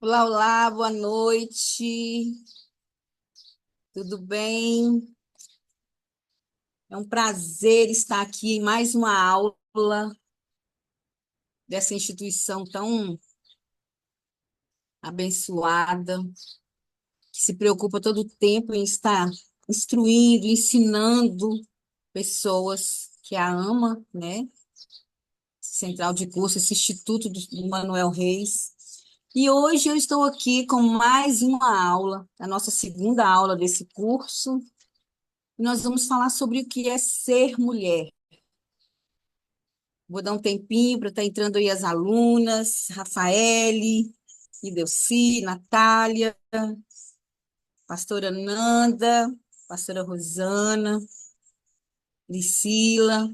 Olá, olá, boa noite. Tudo bem? É um prazer estar aqui em mais uma aula dessa instituição tão abençoada, que se preocupa todo o tempo em estar instruindo, ensinando pessoas que a amam, né? Central de Curso, esse Instituto do Manuel Reis. E hoje eu estou aqui com mais uma aula, a nossa segunda aula desse curso. Nós vamos falar sobre o que é ser mulher. Vou dar um tempinho para estar entrando aí as alunas, Rafaele, Ideuci, Natália, pastora Nanda, pastora Rosana, Priscila,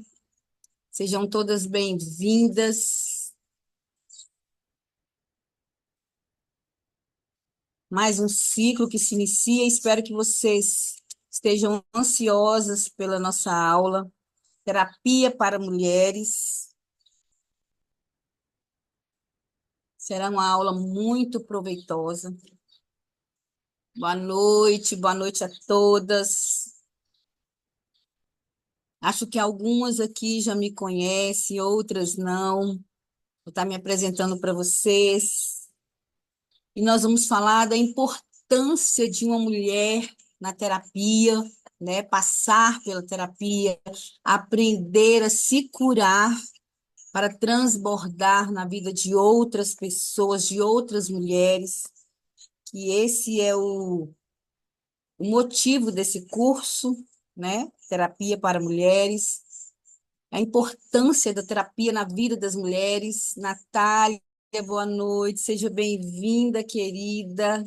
sejam todas bem-vindas. Mais um ciclo que se inicia, espero que vocês estejam ansiosas pela nossa aula, Terapia para Mulheres. Será uma aula muito proveitosa. Boa noite a todas. Acho que algumas aqui já me conhecem, outras não. Vou estar me apresentando para vocês. E nós vamos falar da importância de uma mulher na terapia, né? Passar pela terapia, aprender a se curar para transbordar na vida de outras pessoas, de outras mulheres. E esse é o motivo desse curso, né? Terapia para Mulheres. A importância da terapia na vida das mulheres. Natália, boa noite, seja bem-vinda, querida.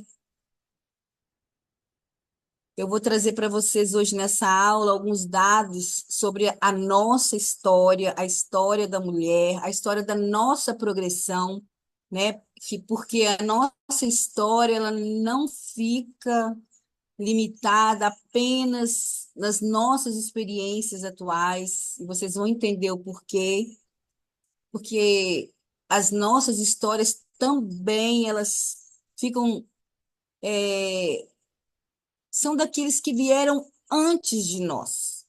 Eu vou trazer para vocês hoje nessa aula alguns dados sobre a nossa história, a história da mulher, a história da nossa progressão, né? Porque a nossa história ela não fica limitada apenas nas nossas experiências atuais, e vocês vão entender o porquê. Porque as nossas histórias também elas ficam são daqueles que vieram antes de nós,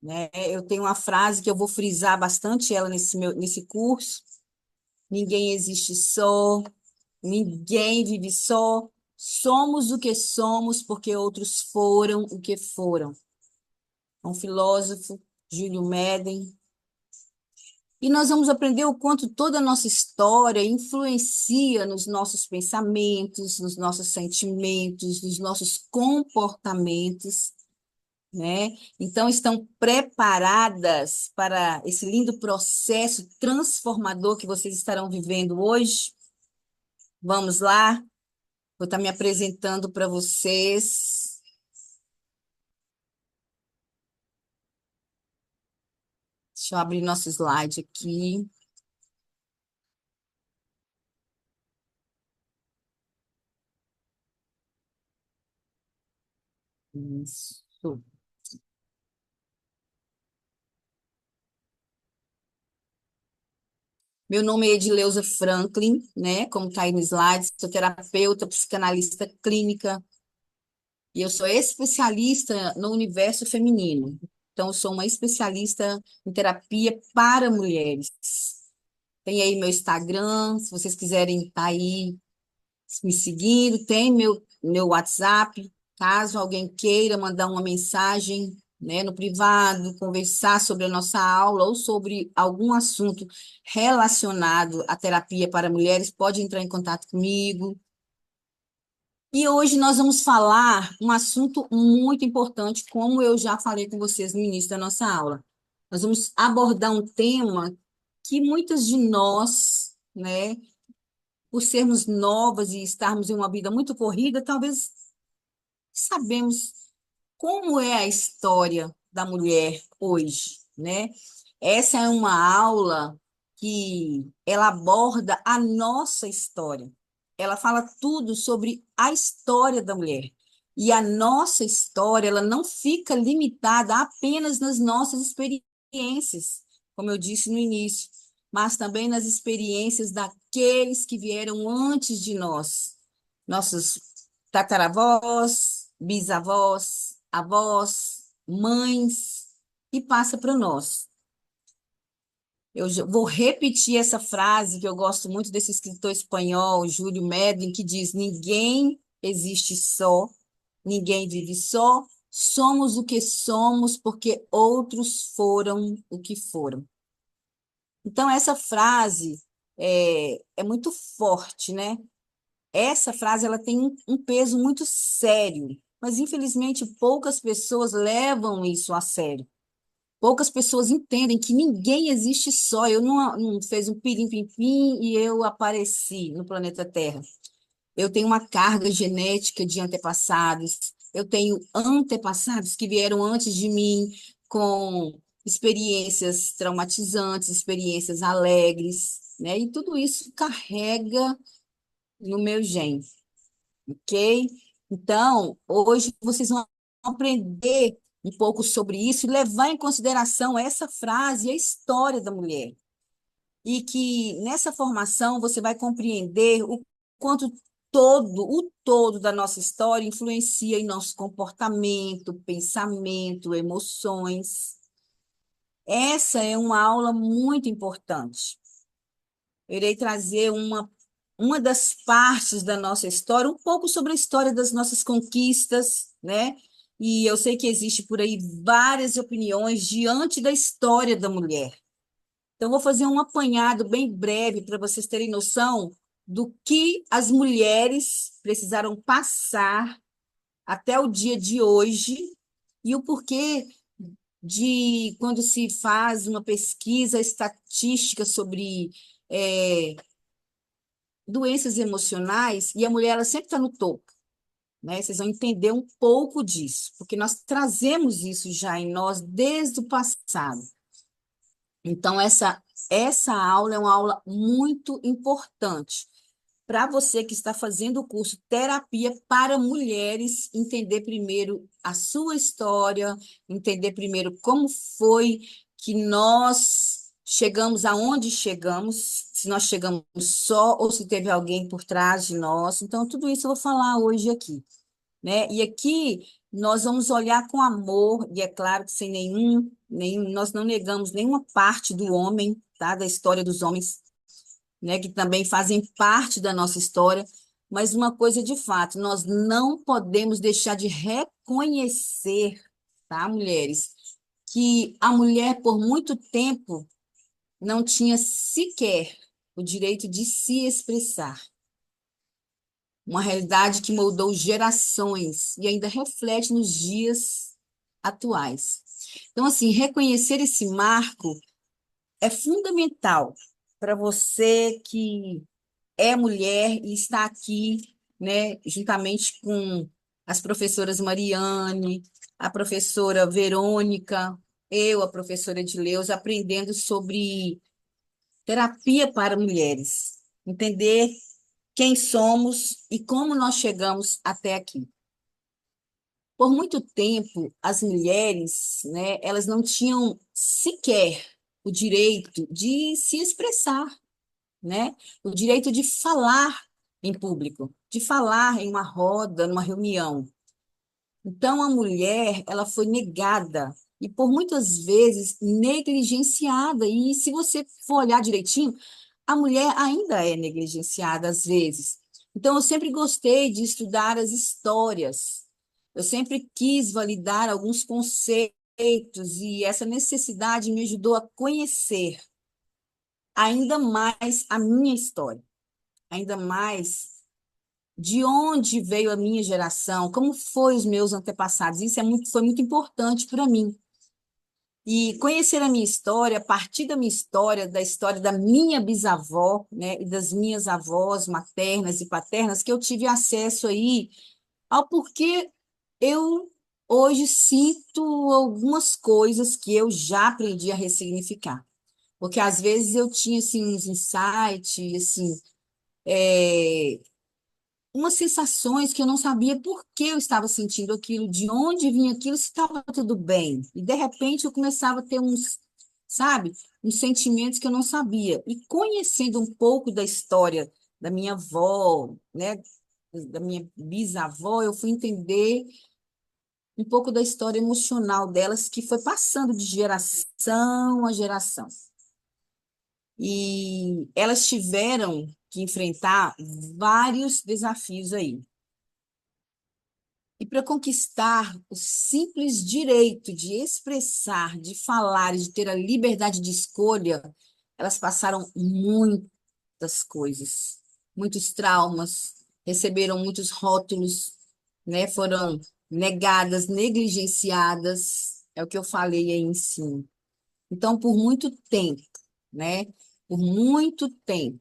né? Eu tenho uma frase que eu vou frisar bastante ela nesse curso: ninguém existe só, ninguém vive só, somos o que somos porque outros foram o que foram. Um filósofo, Júlio Méden. E nós vamos aprender o quanto toda a nossa história influencia nos nossos pensamentos, nos nossos sentimentos, nos nossos comportamentos, né? Então, estão preparadas para esse lindo processo transformador que vocês estarão vivendo hoje? Vamos lá? Vou estar me apresentando para vocês. Deixa eu abrir nosso slide aqui. Isso. Meu nome é Edileuza Franklin, né? Como está aí no slide, sou terapeuta, psicanalista clínica, e eu sou especialista no universo feminino. Então, eu sou uma especialista em terapia para mulheres. Tem aí meu Instagram, se vocês quiserem estar aí me seguindo, tem meu WhatsApp, caso alguém queira mandar uma mensagem, né, no privado, conversar sobre a nossa aula ou sobre algum assunto relacionado à terapia para mulheres, pode entrar em contato comigo. E hoje nós vamos falar um assunto muito importante, como eu já falei com vocês no início da nossa aula. Nós vamos abordar um tema que muitas de nós, né, por sermos novas e estarmos em uma vida muito corrida, talvez sabemos como é a história da mulher hoje, né? Essa é uma aula que ela aborda a nossa história. Ela fala tudo sobre a história da mulher. E a nossa história, ela não fica limitada apenas nas nossas experiências, como eu disse no início, mas também nas experiências daqueles que vieram antes de nós. nossos tataravós, bisavós, avós, mães, e passa para nós. Vou repetir essa frase que eu gosto muito desse escritor espanhol, Júlio Medlin, que diz: ninguém existe só, ninguém vive só, somos o que somos porque outros foram o que foram. Então, essa frase é muito forte, né? Essa frase ela tem um peso muito sério, mas infelizmente poucas pessoas levam isso a sério. Poucas pessoas entendem que ninguém existe só. Eu não fez um pirim-pim-pim e eu apareci no planeta Terra. Eu tenho uma carga genética de antepassados. Eu tenho antepassados que vieram antes de mim com experiências traumatizantes, experiências alegres, né? E tudo isso carrega no meu gene, ok? Então, hoje vocês vão aprender um pouco sobre isso e levar em consideração essa frase e a história da mulher. E que nessa formação você vai compreender o quanto o todo da nossa história influencia em nosso comportamento, pensamento, emoções. Essa é uma aula muito importante. Eu irei trazer uma das partes da nossa história, um pouco sobre a história das nossas conquistas, né? E eu sei que existe por aí várias opiniões diante da história da mulher. Então, vou fazer um apanhado bem breve para vocês terem noção do que as mulheres precisaram passar até o dia de hoje e o porquê de quando se faz uma pesquisa estatística sobre doenças emocionais, e a mulher ela sempre está no topo, né? Vocês vão entender um pouco disso, porque nós trazemos isso já em nós desde o passado. Então, essa aula é uma aula muito importante para você que está fazendo o curso Terapia para Mulheres, entender primeiro a sua história, entender primeiro como foi que nós chegamos aonde chegamos, se nós chegamos só ou se teve alguém por trás de nós. Então, tudo isso eu vou falar hoje aqui, né? E aqui nós vamos olhar com amor, e é claro que sem nós não negamos nenhuma parte do homem, tá? Da história dos homens, né? Que também fazem parte da nossa história, mas uma coisa de fato, nós não podemos deixar de reconhecer, tá, mulheres, que a mulher por muito tempo não tinha sequer o direito de se expressar. Uma realidade que moldou gerações e ainda reflete nos dias atuais. Então, assim, reconhecer esse marco é fundamental para você que é mulher e está aqui, né, juntamente com as professoras Mariane, a professora Verônica, eu, a professora Edileuza, aprendendo sobre terapia para mulheres. Entender quem somos e como nós chegamos até aqui. Por muito tempo, as mulheres, né, elas não tinham sequer o direito de se expressar, né? O direito de falar em público, de falar em uma roda, numa reunião. Então, a mulher, ela foi negada e por muitas vezes negligenciada. E se você for olhar direitinho, a mulher ainda é negligenciada às vezes. Então, eu sempre gostei de estudar as histórias. Eu sempre quis validar alguns conceitos e essa necessidade me ajudou a conhecer ainda mais a minha história, ainda mais de onde veio a minha geração, como foi os meus antepassados. Isso foi muito importante para mim. E conhecer a minha história, a partir da minha história, da história da minha bisavó, né, e das minhas avós maternas e paternas, que eu tive acesso aí ao porquê eu hoje sinto algumas coisas que eu já aprendi a ressignificar. Porque às vezes eu tinha assim, uns insights, assim, é, umas sensações que eu não sabia por que eu estava sentindo aquilo, de onde vinha aquilo, se estava tudo bem. E de repente eu começava a ter uns, sabe, uns sentimentos que eu não sabia. E conhecendo um pouco da história da minha avó, né, da minha bisavó, eu fui entender um pouco da história emocional delas, que foi passando de geração a geração. E elas tiveram que enfrentar vários desafios aí. E para conquistar o simples direito de expressar, de falar e de ter a liberdade de escolha, elas passaram muitas coisas, muitos traumas, receberam muitos rótulos, né? Foram negadas, negligenciadas, é o que eu falei aí em cima. Então, por muito tempo, né? Por muito tempo,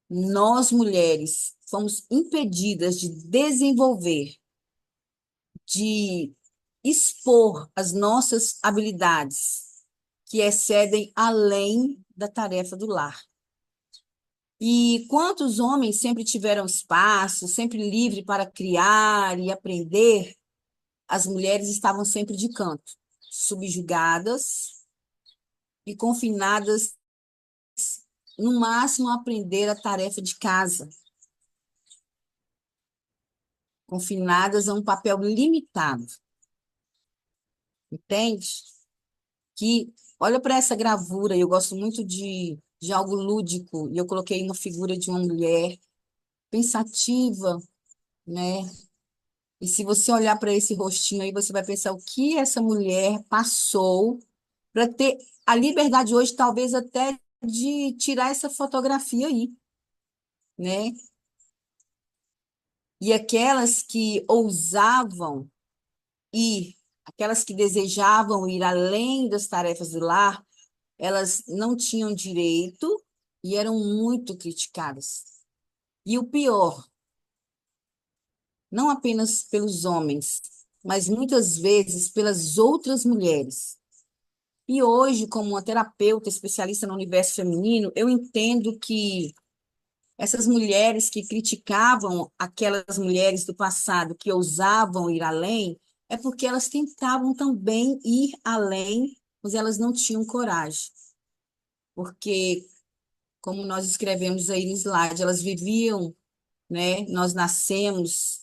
nós mulheres fomos impedidas de desenvolver, de expor as nossas habilidades, que excedem além da tarefa do lar. E quantos homens sempre tiveram espaço, sempre livre para criar e aprender, as mulheres estavam sempre de canto, subjugadas e confinadas, no máximo, a aprender a tarefa de casa, confinadas a um papel limitado, entende? Que olha para essa gravura, eu gosto muito de algo lúdico, e eu coloquei uma figura de uma mulher pensativa, né? E se você olhar para esse rostinho aí, você vai pensar o que essa mulher passou para ter a liberdade hoje, talvez até de tirar essa fotografia aí, né? E aquelas que ousavam ir, aquelas que desejavam ir além das tarefas do lar, elas não tinham direito e eram muito criticadas. E o pior, não apenas pelos homens, mas muitas vezes pelas outras mulheres. E hoje, como uma terapeuta especialista no universo feminino, eu entendo que essas mulheres que criticavam aquelas mulheres do passado que ousavam ir além, é porque elas tentavam também ir além, mas elas não tinham coragem. Porque, como nós escrevemos aí no slide, elas viviam, né? Nós nascemos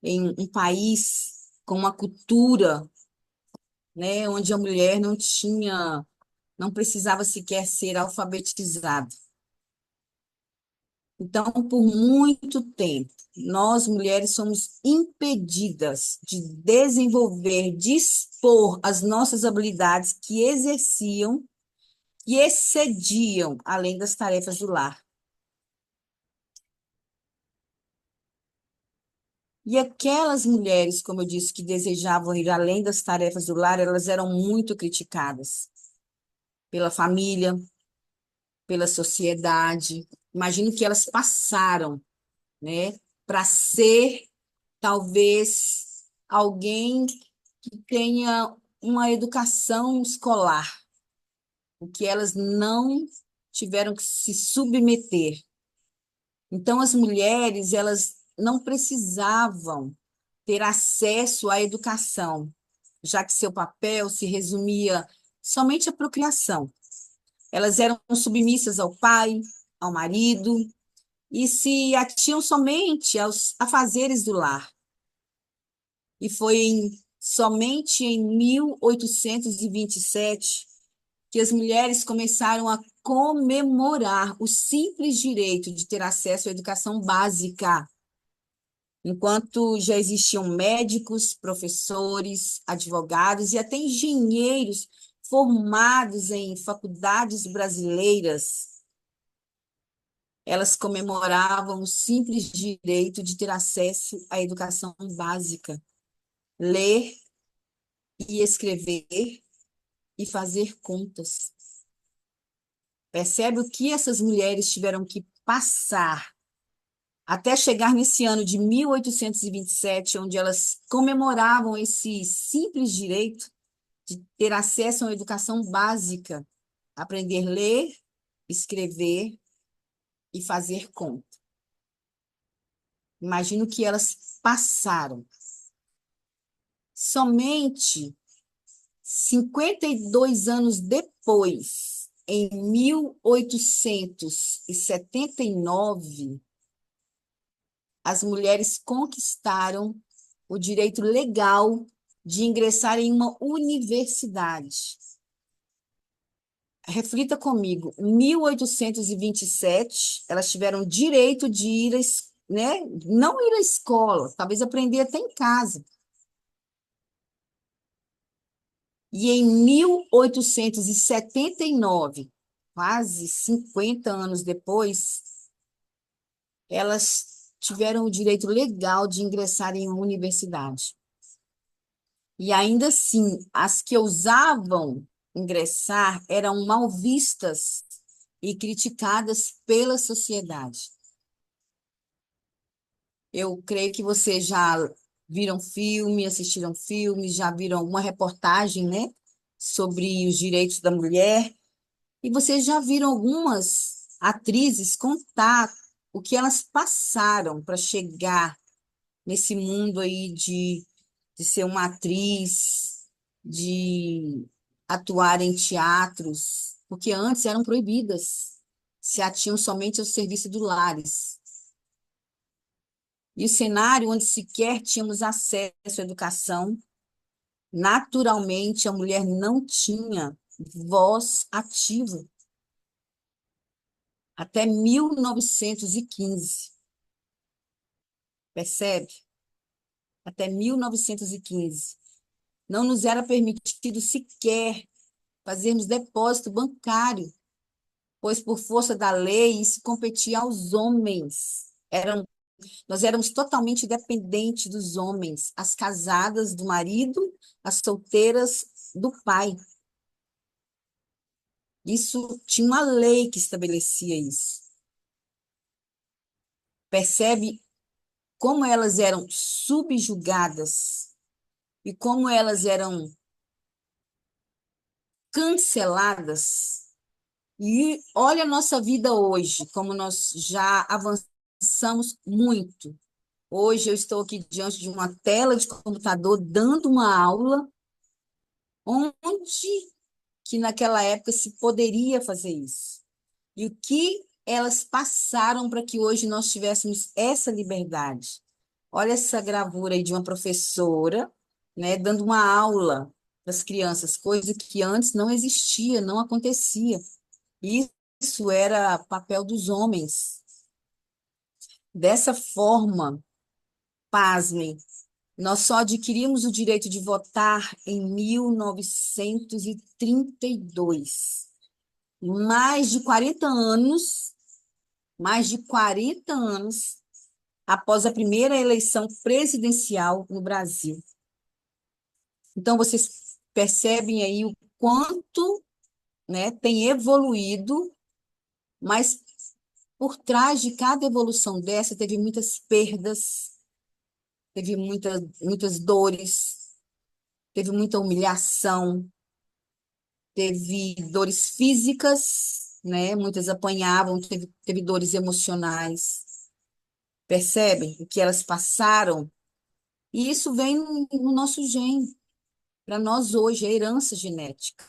em um país com uma cultura, né? Onde a mulher não tinha, não precisava sequer ser alfabetizada. Então, por muito tempo, nós mulheres somos impedidas de desenvolver, de expor as nossas habilidades que exerciam e excediam além das tarefas do lar. E aquelas mulheres, como eu disse, que desejavam ir além das tarefas do lar, elas eram muito criticadas pela família, pela sociedade. Imagino que elas passaram, né, para ser talvez alguém que tenha uma educação escolar, o que elas não tiveram que se submeter. Então, as mulheres, elas não precisavam ter acesso à educação, já que seu papel se resumia somente à procriação. Elas eram submissas ao pai, ao marido, e se atinham somente aos afazeres do lar. E foi somente em 1827 que as mulheres começaram a comemorar o simples direito de ter acesso à educação básica, enquanto já existiam médicos, professores, advogados e até engenheiros formados em faculdades brasileiras. Elas comemoravam o simples direito de ter acesso à educação básica, ler e escrever e fazer contas. Percebe o que essas mulheres tiveram que passar até chegar nesse ano de 1827, onde elas comemoravam esse simples direito de ter acesso a uma educação básica, aprender a ler, escrever e fazer conta. Imagino que elas passaram. Somente 52 anos depois, em 1879, as mulheres conquistaram o direito legal de ingressar em uma universidade. Reflita comigo, 1827, elas tiveram direito de ir, né? Não ir à escola, talvez aprender até em casa. E em 1879, quase 50 anos depois, elas tiveram o direito legal de ingressar em uma universidade. E ainda assim, as que ousavam ingressar eram mal vistas e criticadas pela sociedade. Eu creio que vocês já viram filme, assistiram filme, já viram alguma reportagem, né, sobre os direitos da mulher, e vocês já viram algumas atrizes contar o que elas passaram para chegar nesse mundo aí de ser uma atriz, de atuar em teatros, porque antes eram proibidas, se atinham somente ao serviço do lares. E o cenário onde sequer tínhamos acesso à educação, naturalmente a mulher não tinha voz ativa até 1915. Percebe? Até 1915. Não nos era permitido sequer fazermos depósito bancário, pois por força da lei isso competia aos homens. Nós éramos totalmente dependentes dos homens, as casadas do marido, as solteiras do pai. Isso tinha uma lei que estabelecia isso. Percebe como elas eram subjugadas e como elas eram canceladas. E olha a nossa vida hoje, como nós já avançamos muito. Hoje eu estou aqui diante de uma tela de computador dando uma aula onde que naquela época se poderia fazer isso. E o que elas passaram para que hoje nós tivéssemos essa liberdade. Olha essa gravura aí de uma professora, né, dando uma aula para as crianças, coisa que antes não existia, não acontecia. Isso era papel dos homens. Dessa forma, pasmem, nós só adquirimos o direito de votar em 1932. Mais de 40 anos após a primeira eleição presidencial no Brasil. Então, vocês percebem aí o quanto, né, tem evoluído, mas por trás de cada evolução dessa teve muitas perdas, teve muitas dores, teve muita humilhação, teve dores físicas, né? Muitas apanhavam, teve dores emocionais. Percebem o que elas passaram? E isso vem no nosso gene, para nós hoje, é herança genética.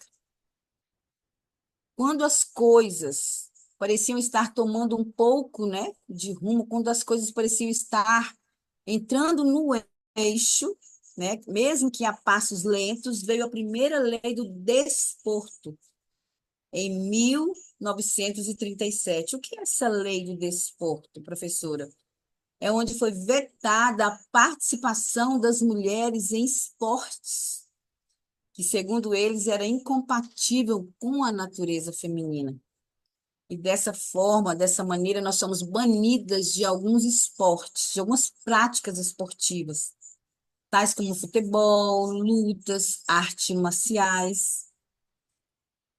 Quando as coisas pareciam estar tomando um pouco, né, de rumo, quando as coisas pareciam estar entrando no eixo, né, mesmo que a passos lentos, veio a primeira lei do desporto, em 1937. O que é essa lei do desporto, professora? É onde foi vetada a participação das mulheres em esportes, que, segundo eles, era incompatível com a natureza feminina. E dessa forma, dessa maneira, nós somos banidas de alguns esportes, de algumas práticas esportivas, tais como futebol, lutas, artes marciais.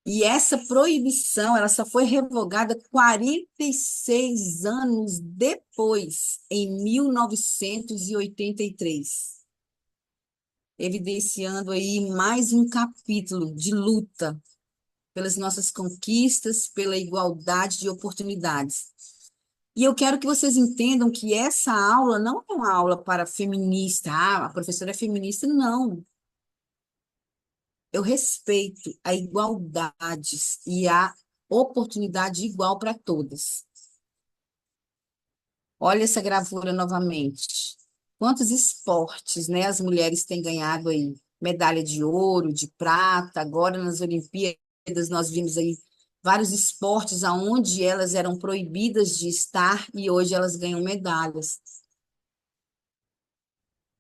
E essa proibição, ela só foi revogada 46 anos depois, em 1983, evidenciando aí mais um capítulo de luta pelas nossas conquistas, pela igualdade de oportunidades. E eu quero que vocês entendam que essa aula não é uma aula para feminista. Ah, a professora é feminista. Não. Eu respeito a igualdade e a oportunidade igual para todas. Olha essa gravura novamente. Quantos esportes, né, as mulheres têm ganhado aí? Medalha de ouro, de prata, agora nas Olimpíadas nós vimos aí vários esportes aonde elas eram proibidas de estar e hoje elas ganham medalhas.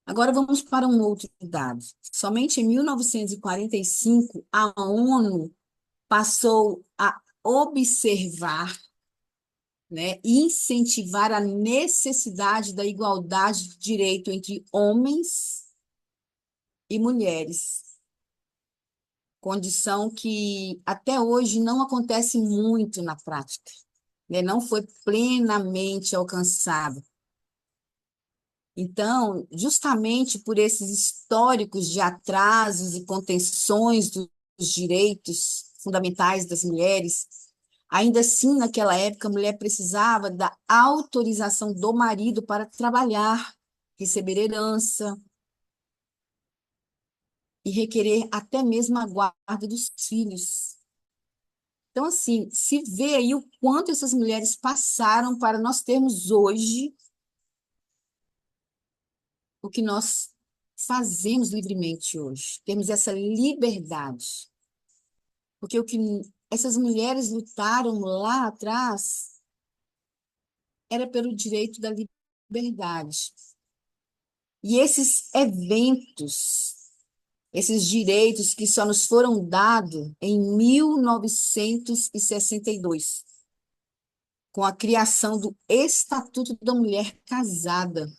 Agora vamos para um outro dado. Somente em 1945 a ONU passou a observar, né, e incentivar a necessidade da igualdade de direito entre homens e mulheres, condição que até hoje não acontece muito na prática, né, não foi plenamente alcançada. Então, justamente por esses históricos de atrasos e contenções dos direitos fundamentais das mulheres, ainda assim, naquela época, a mulher precisava da autorização do marido para trabalhar, receber herança e requerer até mesmo a guarda dos filhos. Então, assim, se vê aí o quanto essas mulheres passaram para nós termos hoje o que nós fazemos livremente hoje. Temos essa liberdade. Porque o que essas mulheres lutaram lá atrás era pelo direito da liberdade. E esses eventos, esses direitos que só nos foram dados em 1962, com a criação do Estatuto da Mulher Casada,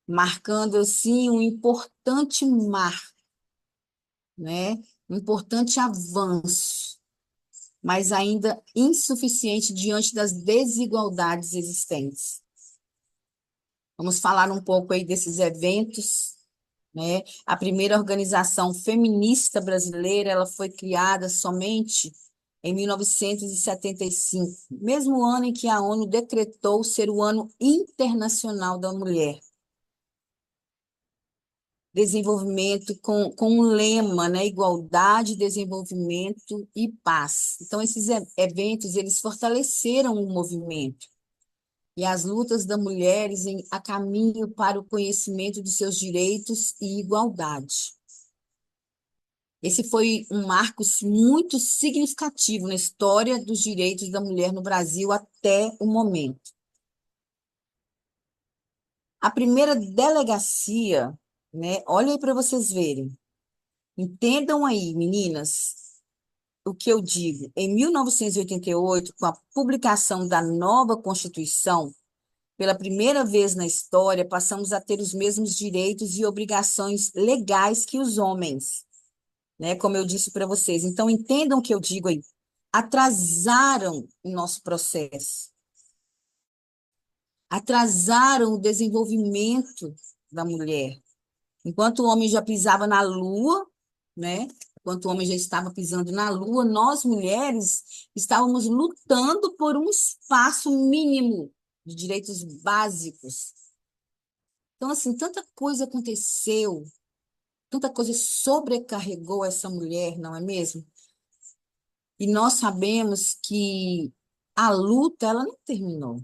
marcando assim um importante marco, né? Um importante avanço, mas ainda insuficiente diante das desigualdades existentes. Vamos falar um pouco aí desses eventos, né? A primeira organização feminista brasileira, ela foi criada somente em 1975, mesmo ano em que a ONU decretou ser o Ano Internacional da Mulher. Desenvolvimento com um lema, né? Igualdade, desenvolvimento e paz. Então, esses eventos, eles fortaleceram o movimento e as lutas das mulheres a caminho para o conhecimento de seus direitos e igualdade. Esse foi um marco muito significativo na história dos direitos da mulher no Brasil até o momento. A primeira delegacia, né? Olha aí para vocês verem. Entendam aí, meninas, o que eu digo. Em 1988, com a publicação da nova Constituição, pela primeira vez na história, passamos a ter os mesmos direitos e obrigações legais que os homens, né? Como eu disse para vocês. Então, entendam o que eu digo aí. Atrasaram o nosso processo, atrasaram o desenvolvimento da mulher. Enquanto o homem já pisava na lua, né? Enquanto o homem já estava pisando na lua, nós mulheres estávamos lutando por um espaço mínimo de direitos básicos. Então, assim, tanta coisa aconteceu, tanta coisa sobrecarregou essa mulher, não é mesmo? E nós sabemos que a luta, ela não terminou.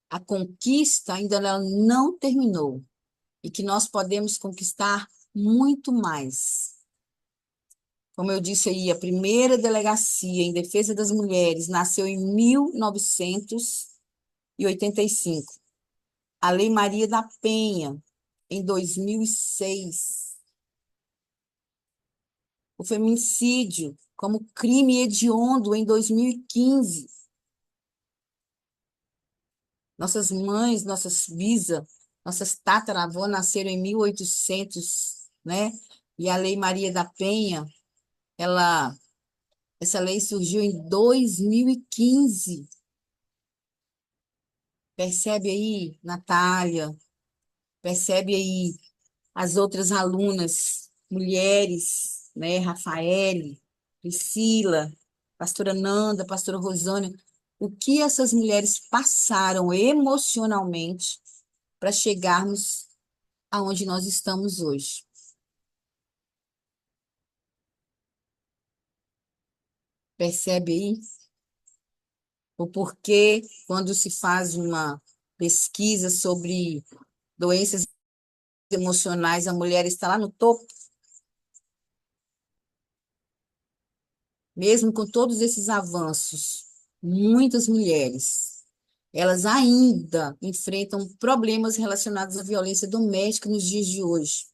A conquista ainda ela não terminou. E que nós podemos conquistar muito mais. Como eu disse aí, a primeira delegacia em defesa das mulheres nasceu em 1985. A Lei Maria da Penha, em 2006. O feminicídio como crime hediondo em 2015. Nossas mães, nossas bisas, nossas tataravós nasceram em 1800, né? E a Lei Maria da Penha, essa lei surgiu em 2015. Percebe aí, Natália? Percebe aí as outras alunas, mulheres, né? Rafaele, Priscila, pastora Nanda, pastora Rosânia, o que essas mulheres passaram emocionalmente para chegarmos aonde nós estamos hoje. Percebe aí o porquê, quando se faz uma pesquisa sobre doenças emocionais, a mulher está lá no topo, mesmo com todos esses avanços, muitas mulheres, elas ainda enfrentam problemas relacionados à violência doméstica nos dias de hoje.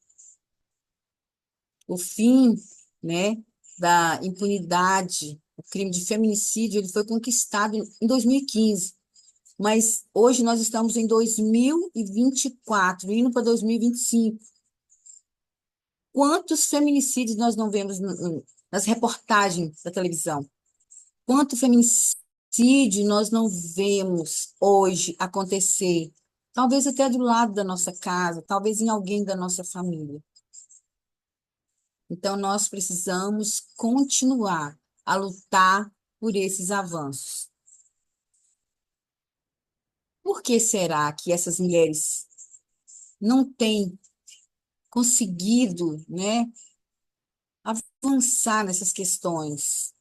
O fim, né, da impunidade, o crime de feminicídio, ele foi conquistado em 2015, mas hoje nós estamos em 2024, indo para 2025. Quantos feminicídios nós não vemos nas reportagens da televisão? Quanto feminicídio nós não vemos hoje acontecer? Talvez até do lado da nossa casa, talvez em alguém da nossa família. Então, nós precisamos continuar a lutar por esses avanços. Por que será que essas mulheres não têm conseguido, né, avançar nessas questões?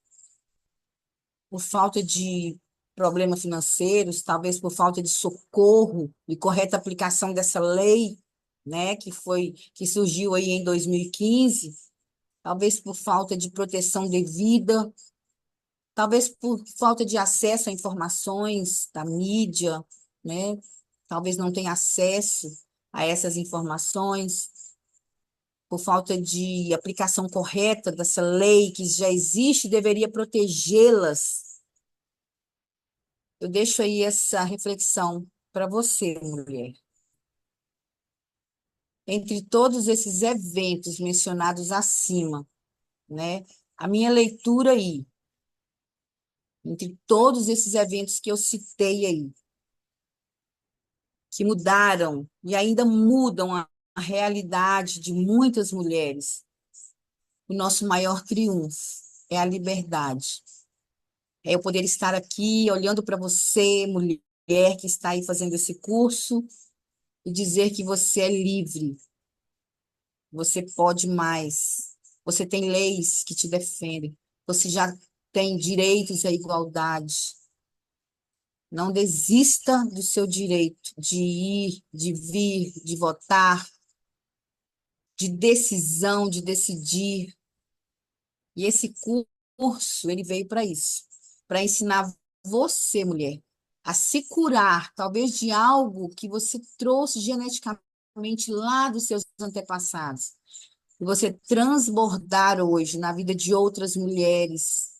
Por falta de problemas financeiros, talvez por falta de socorro e correta aplicação dessa lei, né, que surgiu aí em 2015, talvez por falta de proteção devida, talvez por falta de acesso a informações da mídia, né? Talvez não tenha acesso a essas informações, por falta de aplicação correta dessa lei que já existe e deveria protegê-las. Eu deixo aí essa reflexão para você, mulher. Entre todos esses eventos mencionados acima, né? A minha leitura aí, entre todos esses eventos que eu citei aí, que mudaram e ainda mudam a realidade de muitas mulheres, o nosso maior triunfo é a liberdade. É eu poder estar aqui olhando para você, mulher que está aí fazendo esse curso, e dizer que você é livre, você pode mais, você tem leis que te defendem, você já tem direitos à igualdade. Não desista do seu direito de ir, de vir, de votar, de decisão, de decidir. E esse curso, ele veio para isso, para ensinar você, mulher, a se curar, talvez de algo que você trouxe geneticamente lá dos seus antepassados. E você transbordar hoje na vida de outras mulheres,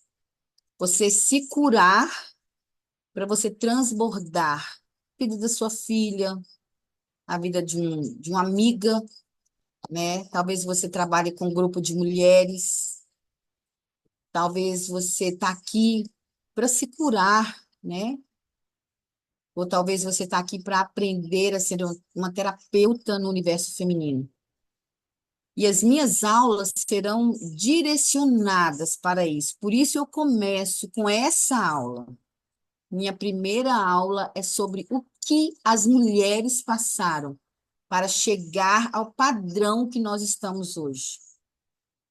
você se curar para você transbordar a vida da sua filha, a vida de uma amiga, né? Talvez você trabalhe com um grupo de mulheres, talvez você está aqui para se curar, né? Ou talvez você está aqui para aprender a ser uma terapeuta no universo feminino. E as minhas aulas serão direcionadas para isso. Por isso eu começo com essa aula. Minha primeira aula é sobre o que as mulheres passaram para chegar ao padrão que nós estamos hoje,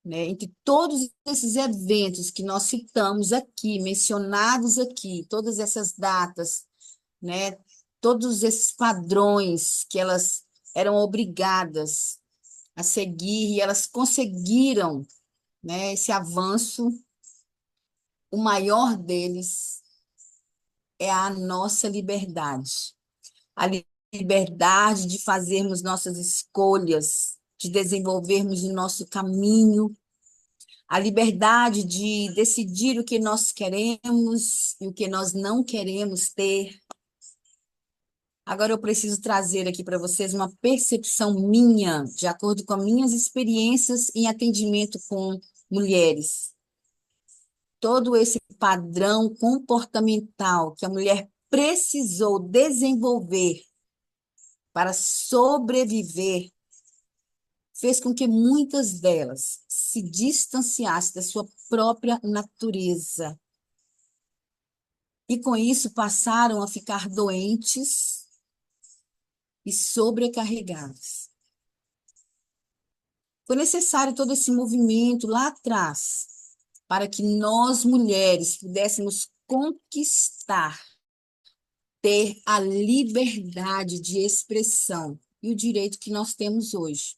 né? Entre todos esses eventos que nós citamos aqui, mencionados aqui, todas essas datas, né? Todos esses padrões que elas eram obrigadas a seguir e elas conseguiram, né, esse avanço, o maior deles é a nossa liberdade. A liberdade de fazermos nossas escolhas, de desenvolvermos o nosso caminho, a liberdade de decidir o que nós queremos e o que nós não queremos ter. Agora eu preciso trazer aqui para vocês uma percepção minha, de acordo com as minhas experiências em atendimento com mulheres. Todo esse padrão comportamental que a mulher precisou desenvolver para sobreviver fez com que muitas delas se distanciassem da sua própria natureza. E com isso passaram a ficar doentes e sobrecarregadas. Foi necessário todo esse movimento lá atrás para que nós, mulheres, pudéssemos conquistar ter a liberdade de expressão e o direito que nós temos hoje.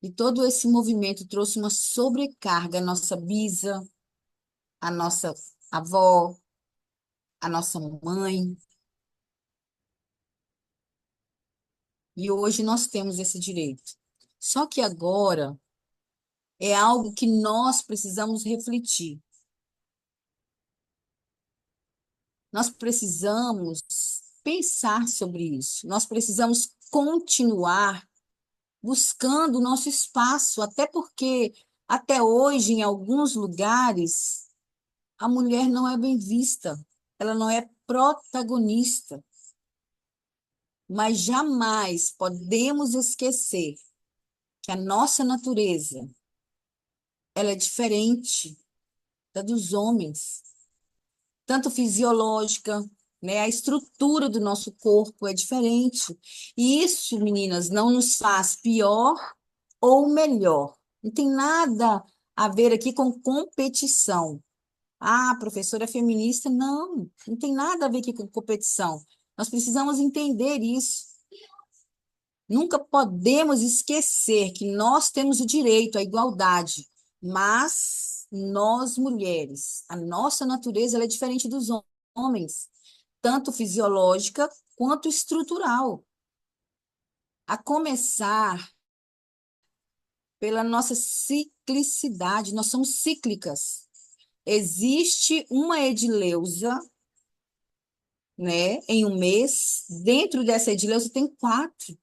E todo esse movimento trouxe uma sobrecarga à nossa bisa, à nossa avó, à nossa mãe. E hoje nós temos esse direito. Só que agora é algo que nós precisamos refletir. Nós precisamos pensar sobre isso. Nós precisamos continuar buscando o nosso espaço, até porque, até hoje, em alguns lugares, a mulher não é bem vista, ela não é protagonista. Mas jamais podemos esquecer que a nossa natureza, ela é diferente da dos homens, tanto fisiológica, né? A estrutura do nosso corpo é diferente. E isso, meninas, não nos faz pior ou melhor. Não tem nada a ver aqui com competição. Ah, a professora é feminista. Não, não tem nada a ver aqui com competição. Nós precisamos entender isso. Nunca podemos esquecer que nós temos o direito à igualdade, mas nós, mulheres, a nossa natureza ela é diferente dos homens, tanto fisiológica quanto estrutural. A começar pela nossa ciclicidade, nós somos cíclicas. Existe uma Edileuza, né, em um mês, dentro dessa Edileuza tem quatro.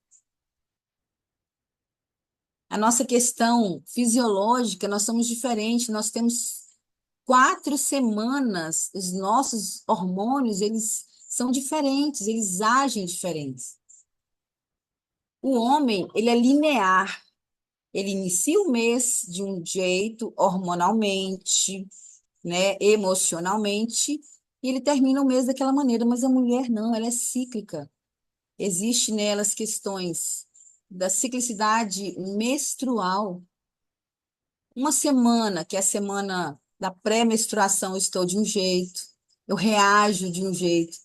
A nossa questão fisiológica, nós somos diferentes, nós temos 4 semanas, os nossos hormônios, eles são diferentes, eles agem diferentes. O homem, ele é linear, ele inicia o mês de um jeito, hormonalmente, né, emocionalmente, e ele termina o mês daquela maneira, mas a mulher não, ela é cíclica. Existe nelas questões da ciclicidade menstrual. Uma semana, que é a semana da pré-menstruação, eu estou de um jeito, eu reajo de um jeito.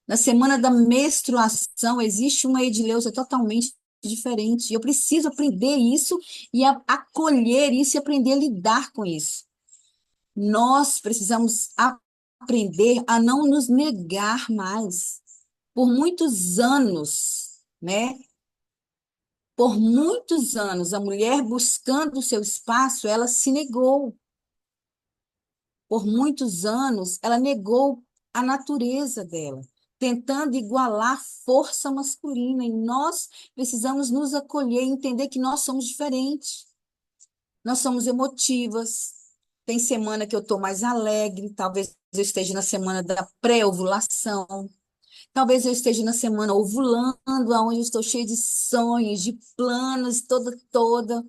Na semana da menstruação, existe uma edileuza totalmente diferente. E eu preciso aprender isso e acolher isso e aprender a lidar com isso. Nós precisamos aprender a não nos negar mais. Por muitos anos, né? Por muitos anos, a mulher buscando o seu espaço, ela se negou. Por muitos anos, ela negou a natureza dela, tentando igualar a força masculina. E nós precisamos nos acolher e entender que nós somos diferentes. Nós somos emotivas. Tem semana que eu estou mais alegre, talvez eu esteja na semana da pré-ovulação. Talvez eu esteja na semana ovulando, onde eu estou cheia de sonhos, de planos, toda.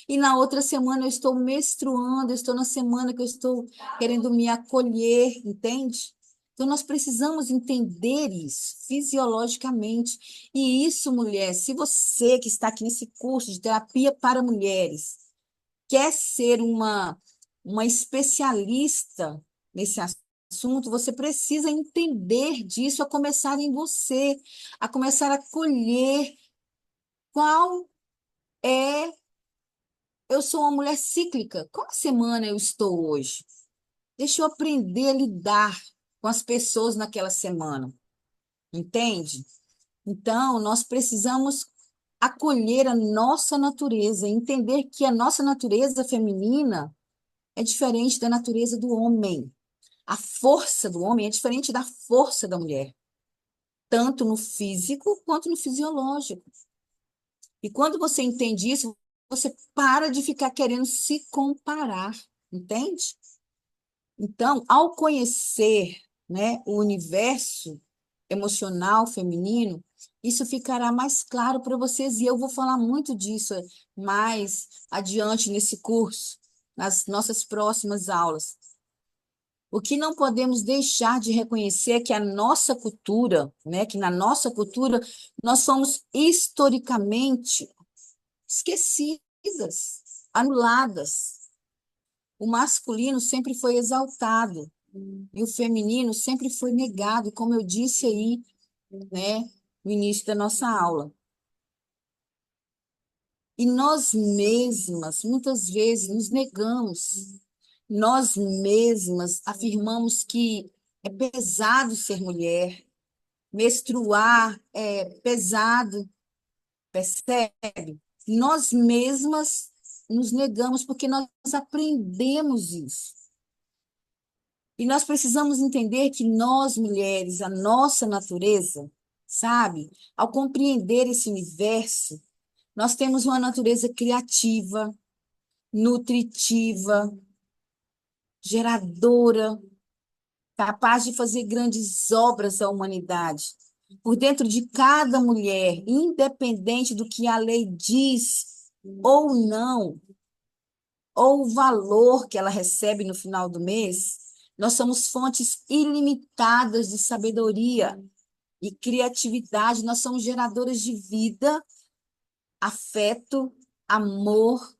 E na outra semana eu estou menstruando, eu estou na semana que eu estou querendo me acolher, entende? Então nós precisamos entender isso fisiologicamente. E isso, mulher, se você que está aqui nesse curso de terapia para mulheres quer ser uma especialista nesse assunto, você precisa entender disso, a começar em você, a começar a colher qual é. Eu sou uma mulher cíclica. Qual semana eu estou hoje? Deixa eu aprender a lidar com as pessoas naquela semana, entende? Então, nós precisamos acolher a nossa natureza, entender que a nossa natureza feminina é diferente da natureza do homem. A força do homem é diferente da força da mulher, tanto no físico quanto no fisiológico. E quando você entende isso, você para de ficar querendo se comparar, entende? Então, ao conhecer, né, o universo emocional feminino, isso ficará mais claro para vocês, e eu vou falar muito disso mais adiante nesse curso, nas nossas próximas aulas. O que não podemos deixar de reconhecer é que a nossa cultura, né, que na nossa cultura nós somos historicamente esquecidas, anuladas. O masculino sempre foi exaltado, E o feminino sempre foi negado, como eu disse aí, né, no início da nossa aula. E nós mesmas, muitas vezes, nos negamos. Nós mesmas afirmamos que é pesado ser mulher, menstruar é pesado, percebe? Nós mesmas nos negamos porque nós aprendemos isso. E nós precisamos entender que nós, mulheres, a nossa natureza, sabe? Ao compreender esse universo, nós temos uma natureza criativa, nutritiva, geradora, capaz de fazer grandes obras à humanidade. Por dentro de cada mulher, independente do que a lei diz ou não, ou o valor que ela recebe no final do mês, nós somos fontes ilimitadas de sabedoria e criatividade, nós somos geradoras de vida, afeto, amor,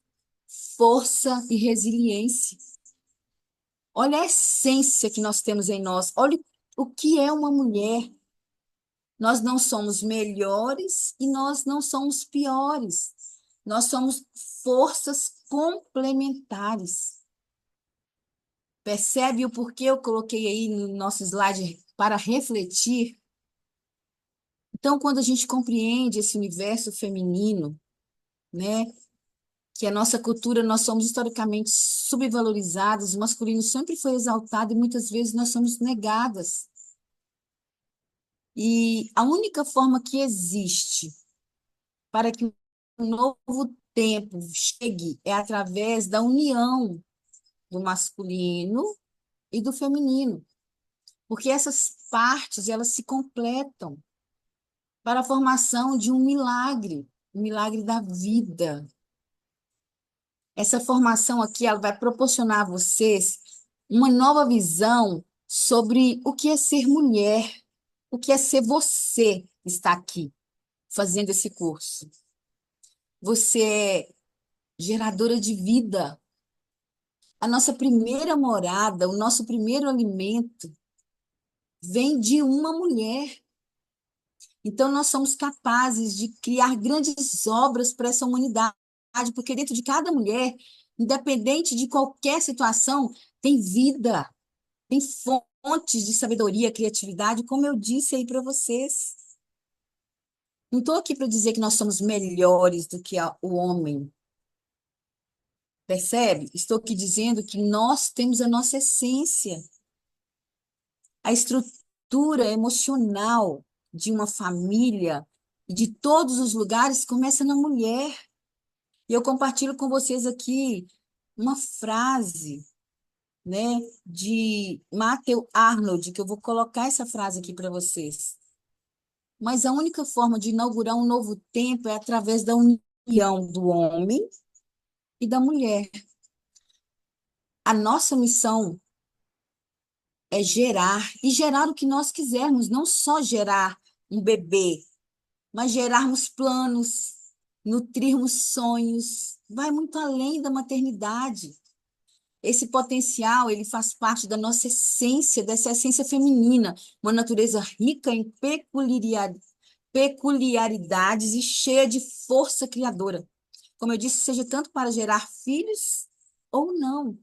força e resiliência. Olha a essência que nós temos em nós. Olha o que é uma mulher. Nós não somos melhores e nós não somos piores. Nós somos forças complementares. Percebe o porquê eu coloquei aí no nosso slide para refletir? Então, quando a gente compreende esse universo feminino, né, que a nossa cultura, nós somos historicamente subvalorizadas, o masculino sempre foi exaltado e muitas vezes nós somos negadas. E a única forma que existe para que um novo tempo chegue é através da união do masculino e do feminino, porque essas partes elas se completam para a formação de um milagre da vida. Essa formação aqui ela vai proporcionar a vocês uma nova visão sobre o que é ser mulher, o que é ser você que está aqui fazendo esse curso. Você é geradora de vida. A nossa primeira morada, o nosso primeiro alimento vem de uma mulher. Então, nós somos capazes de criar grandes obras para essa humanidade, porque dentro de cada mulher, independente de qualquer situação, tem vida, tem fontes de sabedoria, criatividade, como eu disse aí para vocês. Não estou aqui para dizer que nós somos melhores do que o homem, percebe? Estou aqui dizendo que nós temos a nossa essência, a estrutura emocional de uma família e de todos os lugares começa na mulher. E eu compartilho com vocês aqui uma frase, né, de Matthew Arnold, que eu vou colocar essa frase aqui para vocês. Mas a única forma de inaugurar um novo tempo é através da união do homem e da mulher. A nossa missão é gerar, e gerar o que nós quisermos, não só gerar um bebê, mas gerarmos planos, nutrirmos sonhos, vai muito além da maternidade. Esse potencial, ele faz parte da nossa essência, dessa essência feminina, uma natureza rica em peculiaridades e cheia de força criadora. Como eu disse, seja tanto para gerar filhos ou não.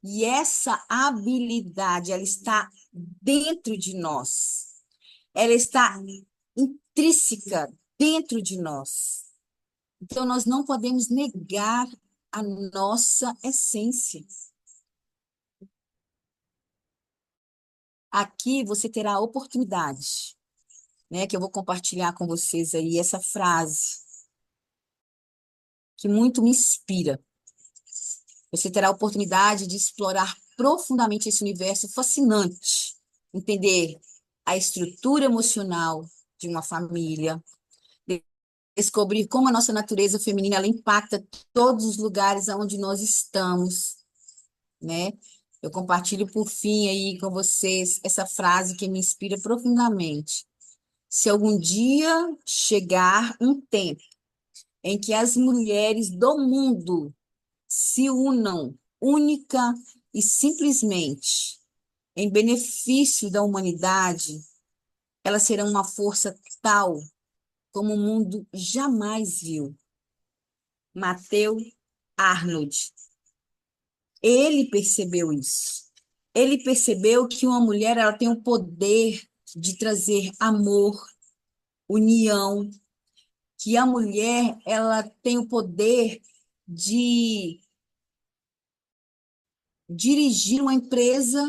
E essa habilidade, ela está dentro de nós. Ela está intrínseca dentro de nós. Então, nós não podemos negar a nossa essência. Aqui você terá a oportunidade, né, que eu vou compartilhar com vocês aí essa frase que muito me inspira. Você terá a oportunidade de explorar profundamente esse universo fascinante, entender a estrutura emocional de uma família, descobrir como a nossa natureza feminina ela impacta todos os lugares onde nós estamos, né? Eu compartilho por fim aí com vocês essa frase que me inspira profundamente. Se algum dia chegar um tempo em que as mulheres do mundo se unam única e simplesmente em benefício da humanidade, elas serão uma força tal como o mundo jamais viu. Matthew Arnold, ele percebeu isso. Ele percebeu que uma mulher ela tem o poder de trazer amor, união, que a mulher ela tem o poder de dirigir uma empresa,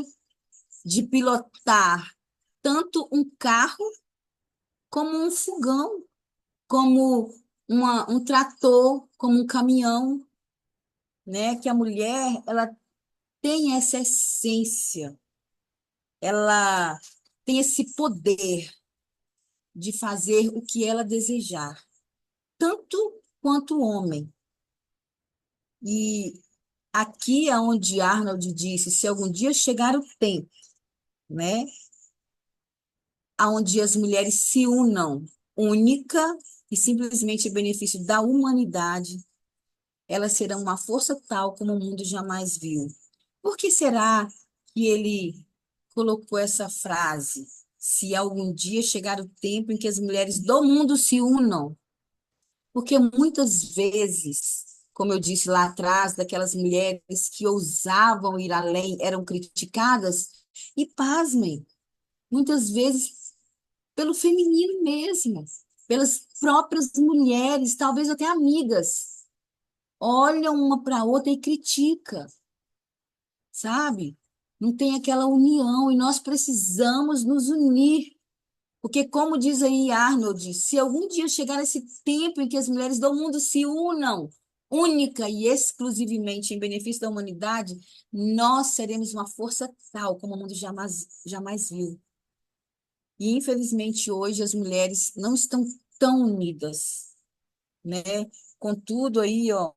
de pilotar tanto um carro como um fogão, como um trator, como um caminhão, né? Que a mulher ela tem essa essência, ela tem esse poder de fazer o que ela desejar, tanto quanto o homem. E aqui é onde Arnold disse, se algum dia chegar o tempo, né, aonde as mulheres se unam, única e simplesmente em benefício da humanidade, elas serão uma força tal como o mundo jamais viu. Por que será que ele colocou essa frase? Se algum dia chegar o tempo em que as mulheres do mundo se unam, porque muitas vezes, como eu disse lá atrás, daquelas mulheres que ousavam ir além, eram criticadas, e pasmem, muitas vezes pelo feminino mesmo, pelas próprias mulheres, talvez até amigas, olham uma para a outra e critica, sabe? Não tem aquela união e nós precisamos nos unir. Porque, como diz aí Arnold, se algum dia chegar esse tempo em que as mulheres do mundo se unam, única e exclusivamente em benefício da humanidade, nós seremos uma força tal como o mundo jamais viu. E, infelizmente, hoje as mulheres não estão tão unidas, né? Contudo, aí, ó,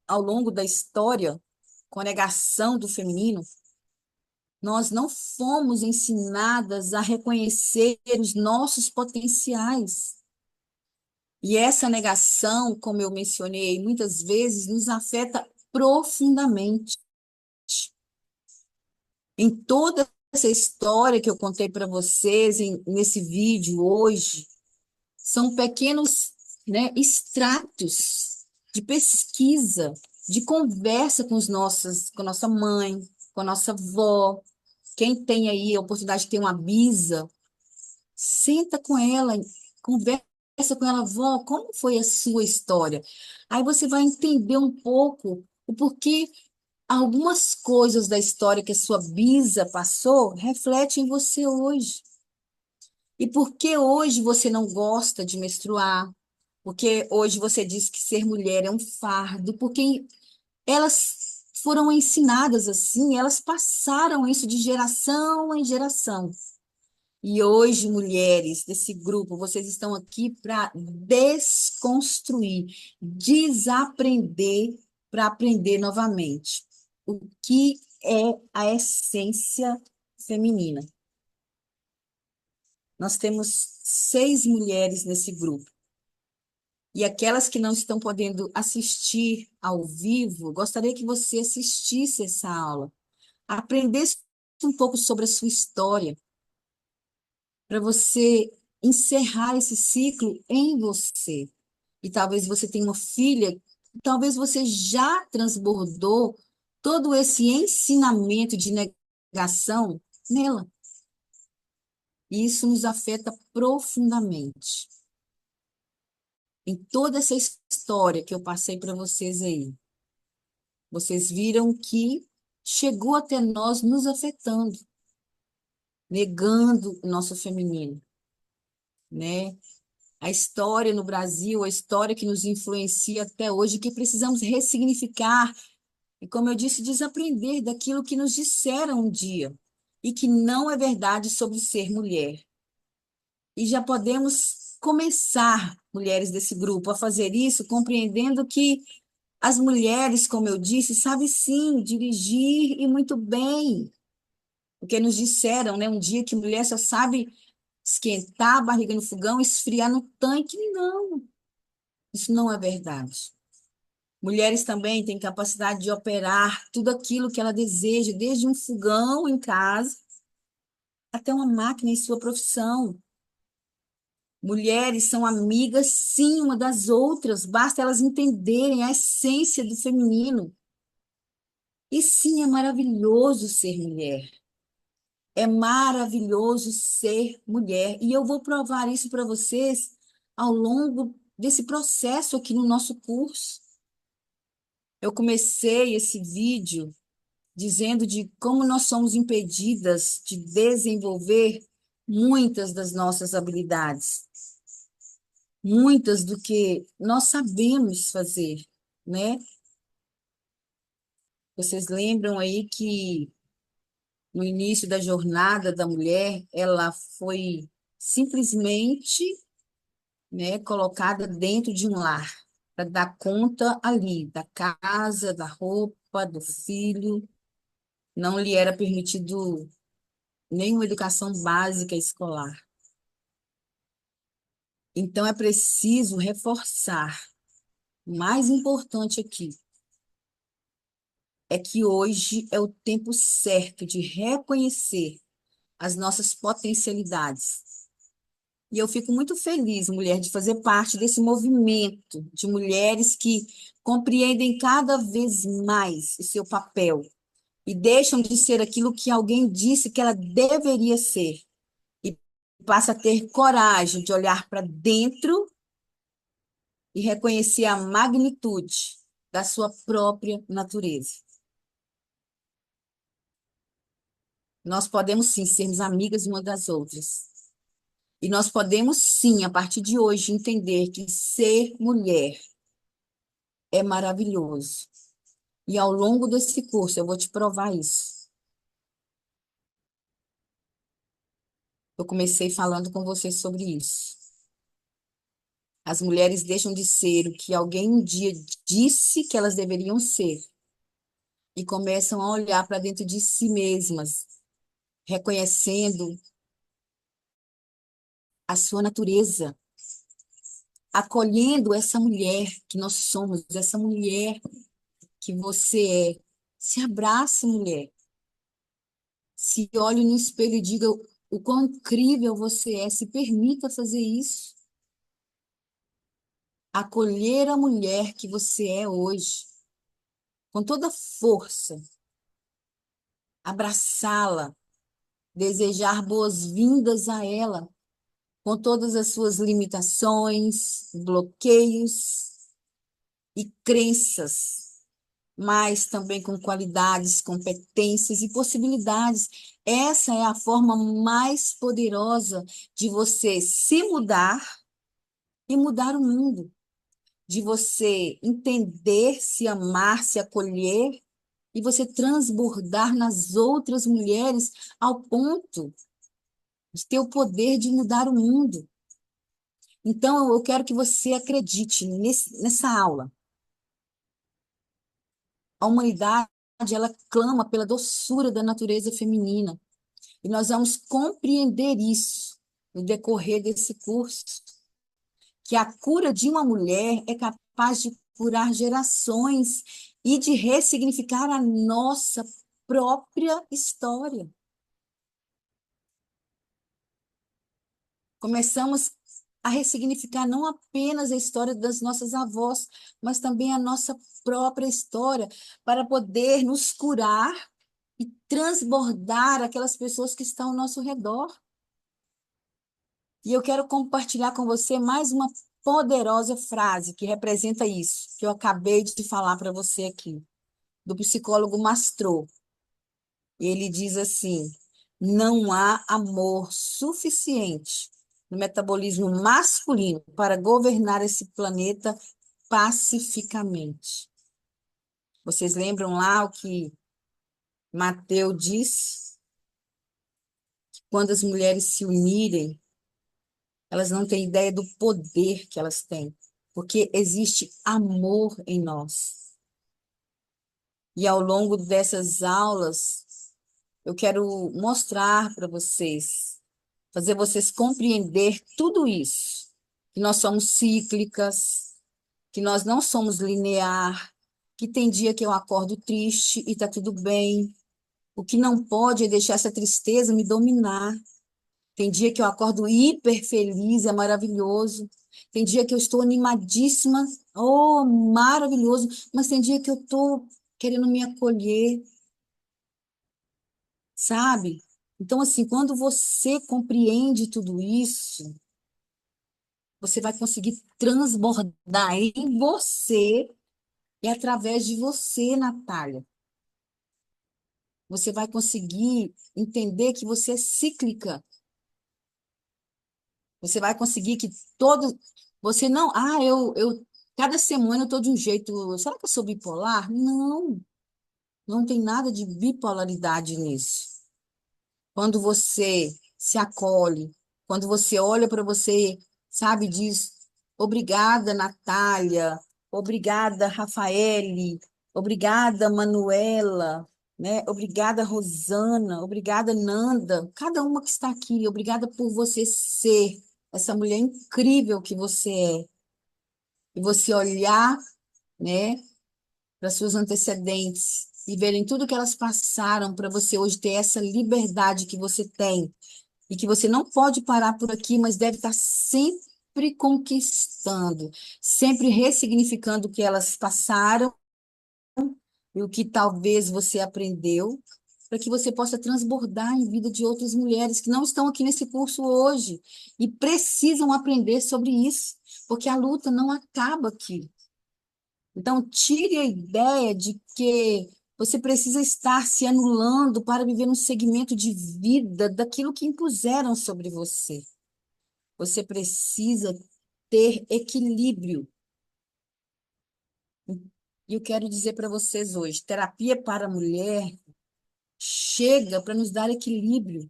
ao longo da história, com a negação do feminino, nós não fomos ensinadas a reconhecer os nossos potenciais. E essa negação, como eu mencionei muitas vezes, nos afeta profundamente. Em toda essa história que eu contei para vocês nesse vídeo hoje, são pequenos, né, extratos de pesquisa, de conversa com nossa mãe, com a nossa avó. Quem tem aí a oportunidade de ter uma bisa, senta com ela, conversa com ela, vó, como foi a sua história? Aí você vai entender um pouco o porquê algumas coisas da história que a sua bisa passou refletem em você hoje. E por que hoje você não gosta de menstruar? Porque hoje você diz que ser mulher é um fardo, porque elas foram ensinadas assim, elas passaram isso de geração em geração. E hoje, mulheres desse grupo, vocês estão aqui para desconstruir, desaprender para aprender novamente. O que é a essência feminina? Nós temos 6 mulheres nesse grupo. E aquelas que não estão podendo assistir ao vivo, gostaria que você assistisse essa aula, aprendesse um pouco sobre a sua história, para você encerrar esse ciclo em você. E talvez você tenha uma filha, talvez você já transbordou todo esse ensinamento de negação nela. E isso nos afeta profundamente. Em toda essa história que eu passei para vocês aí, vocês viram que chegou até nós nos afetando, negando o nosso feminino, né? A história no Brasil, a história que nos influencia até hoje, que precisamos ressignificar e, como eu disse, desaprender daquilo que nos disseram um dia e que não é verdade sobre ser mulher. E já podemos começar, mulheres desse grupo, a fazer isso, compreendendo que as mulheres, como eu disse, sabem sim dirigir e muito bem. Porque nos disseram, né, um dia que mulher só sabe esquentar a barriga no fogão, esfriar no tanque. Não, isso não é verdade. Mulheres também têm capacidade de operar tudo aquilo que ela deseja, desde um fogão em casa até uma máquina em sua profissão. Mulheres são amigas, sim, uma das outras, basta elas entenderem a essência do feminino. E sim, é maravilhoso ser mulher. É maravilhoso ser mulher. E eu vou provar isso para vocês ao longo desse processo aqui no nosso curso. Eu comecei esse vídeo dizendo de como nós somos impedidas de desenvolver muitas das nossas habilidades, muitas do que nós sabemos fazer, né? Vocês lembram aí que no início da jornada da mulher, ela foi simplesmente, né, colocada dentro de um lar para dar conta ali da casa, da roupa, do filho. Não lhe era permitido nenhuma educação básica escolar. Então é preciso reforçar. O mais importante aqui é que hoje é o tempo certo de reconhecer as nossas potencialidades. E eu fico muito feliz, mulher, de fazer parte desse movimento de mulheres que compreendem cada vez mais o seu papel e deixam de ser aquilo que alguém disse que ela deveria ser e passa a ter coragem de olhar para dentro e reconhecer a magnitude da sua própria natureza. Nós podemos sim sermos amigas uma das outras. E nós podemos sim, a partir de hoje, entender que ser mulher é maravilhoso. E ao longo desse curso eu vou te provar isso. Eu comecei falando com você sobre isso. As mulheres deixam de ser o que alguém um dia disse que elas deveriam ser e começam a olhar para dentro de si mesmas, reconhecendo a sua natureza, acolhendo essa mulher que nós somos, essa mulher que você é. Se abrace, mulher. Se olhe no espelho e diga o quão incrível você é. Se permita fazer isso. Acolher a mulher que você é hoje, com toda força, abraçá-la, desejar boas-vindas a ela, com todas as suas limitações, bloqueios e crenças, mas também com qualidades, competências e possibilidades. Essa é a forma mais poderosa de você se mudar e mudar o mundo, de você entender, se amar, se acolher e você transbordar nas outras mulheres ao ponto de ter o poder de mudar o mundo. Então, eu quero que você acredite nessa aula. A humanidade, ela clama pela doçura da natureza feminina. E nós vamos compreender isso no decorrer desse curso, que a cura de uma mulher é capaz de curar gerações e de ressignificar a nossa própria história. Começamos a ressignificar não apenas a história das nossas avós, mas também a nossa própria história, para poder nos curar e transbordar aquelas pessoas que estão ao nosso redor. E eu quero compartilhar com você mais uma poderosa frase que representa isso, que eu acabei de falar para você aqui, do psicólogo Mastrow. Ele diz assim: não há amor suficiente no metabolismo masculino para governar esse planeta pacificamente. Vocês lembram lá o que Mateus disse? Quando as mulheres se unirem, elas não têm ideia do poder que elas têm, porque existe amor em nós. E ao longo dessas aulas, eu quero mostrar para vocês, fazer vocês compreender tudo isso, que nós somos cíclicas, que nós não somos linear, que tem dia que eu acordo triste e tá tudo bem. O que não pode é deixar essa tristeza me dominar. Tem dia que eu acordo hiper feliz, é maravilhoso. Tem dia que eu estou animadíssima, oh, maravilhoso. Mas tem dia que eu estou querendo me acolher, sabe? Então, assim, quando você compreende tudo isso, você vai conseguir transbordar em você e através de você, Natália. Você vai conseguir entender que você é cíclica. Você vai conseguir que todo. Você não. Cada semana eu estou de um jeito. Será que eu sou bipolar? Não, não tem nada de bipolaridade nisso. Quando você se acolhe, quando você olha para você, sabe, diz: obrigada, Natália, obrigada, Rafaele, obrigada, Manuela, né? Obrigada, Rosana, obrigada, Nanda, cada uma que está aqui, obrigada por você ser essa mulher incrível que você é. E você olhar, né, para suas antecedentes e verem tudo que elas passaram para você hoje ter essa liberdade que você tem e que você não pode parar por aqui, mas deve estar sempre conquistando, sempre ressignificando o que elas passaram e o que talvez você aprendeu, para que você possa transbordar em vida de outras mulheres que não estão aqui nesse curso hoje e precisam aprender sobre isso, porque a luta não acaba aqui. Então, tire a ideia de que você precisa estar se anulando para viver um segmento de vida daquilo que impuseram sobre você. Você precisa ter equilíbrio. E eu quero dizer para vocês hoje, terapia para a mulher chega para nos dar equilíbrio.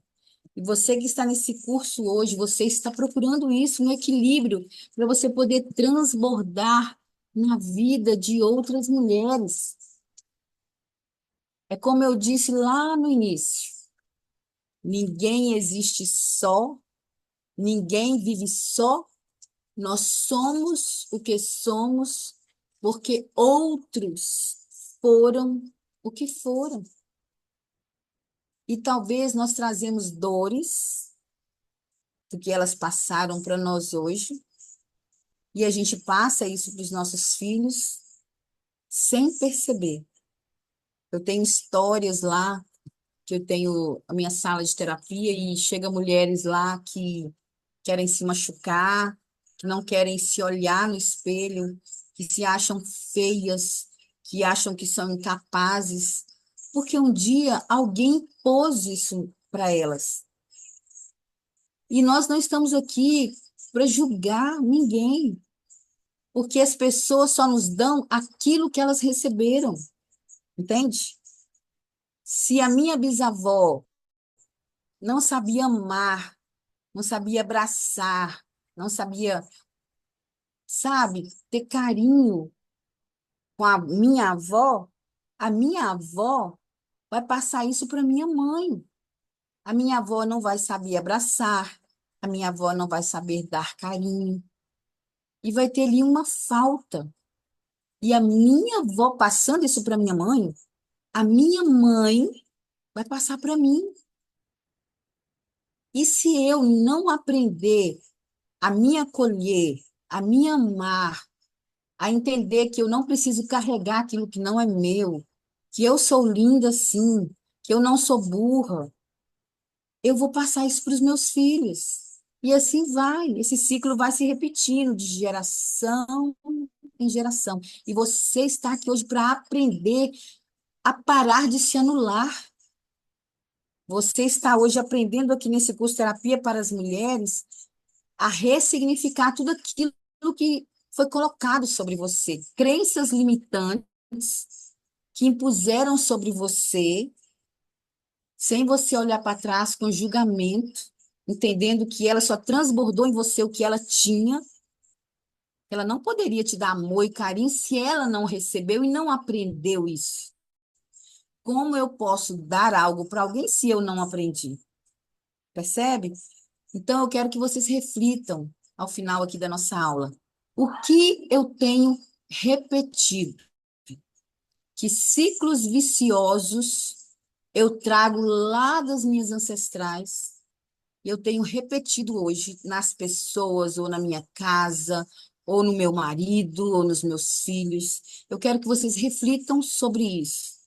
E você que está nesse curso hoje, você está procurando isso, um equilíbrio, para você poder transbordar na vida de outras mulheres. É como eu disse lá no início: ninguém existe só, ninguém vive só, nós somos o que somos porque outros foram o que foram. E talvez nós trazemos dores do que elas passaram para nós hoje, e a gente passa isso para os nossos filhos sem perceber. Eu tenho histórias lá, que eu tenho a minha sala de terapia, e chega mulheres lá que querem se machucar, que não querem se olhar no espelho, que se acham feias, que acham que são incapazes, porque um dia alguém pôs isso para elas. E nós não estamos aqui para julgar ninguém, porque as pessoas só nos dão aquilo que elas receberam, entende? Se a minha bisavó não sabia amar, não sabia abraçar, não sabia, sabe, ter carinho com a minha avó vai passar isso para minha mãe. A minha avó não vai saber abraçar, a minha avó não vai saber dar carinho, e vai ter ali uma falta. E a minha avó passando isso para minha mãe, a minha mãe vai passar para mim. E se eu não aprender a me acolher, a me amar, a entender que eu não preciso carregar aquilo que não é meu, que eu sou linda sim, que eu não sou burra, eu vou passar isso para os meus filhos. E assim vai, esse ciclo vai se repetindo de geração em geração. E você está aqui hoje para aprender a parar de se anular. Você está hoje aprendendo aqui nesse curso Terapia para as Mulheres a ressignificar tudo aquilo que foi colocado sobre você. Crenças limitantes que impuseram sobre você, sem você olhar para trás com julgamento, entendendo que ela só transbordou em você o que ela tinha. Ela não poderia te dar amor e carinho se ela não recebeu e não aprendeu isso. Como eu posso dar algo para alguém se eu não aprendi? Percebe? Então, eu quero que vocês reflitam ao final aqui da nossa aula. O que eu tenho repetido, que ciclos viciosos eu trago lá das minhas ancestrais, e eu tenho repetido hoje nas pessoas, ou na minha casa, ou no meu marido, ou nos meus filhos. Eu quero que vocês reflitam sobre isso,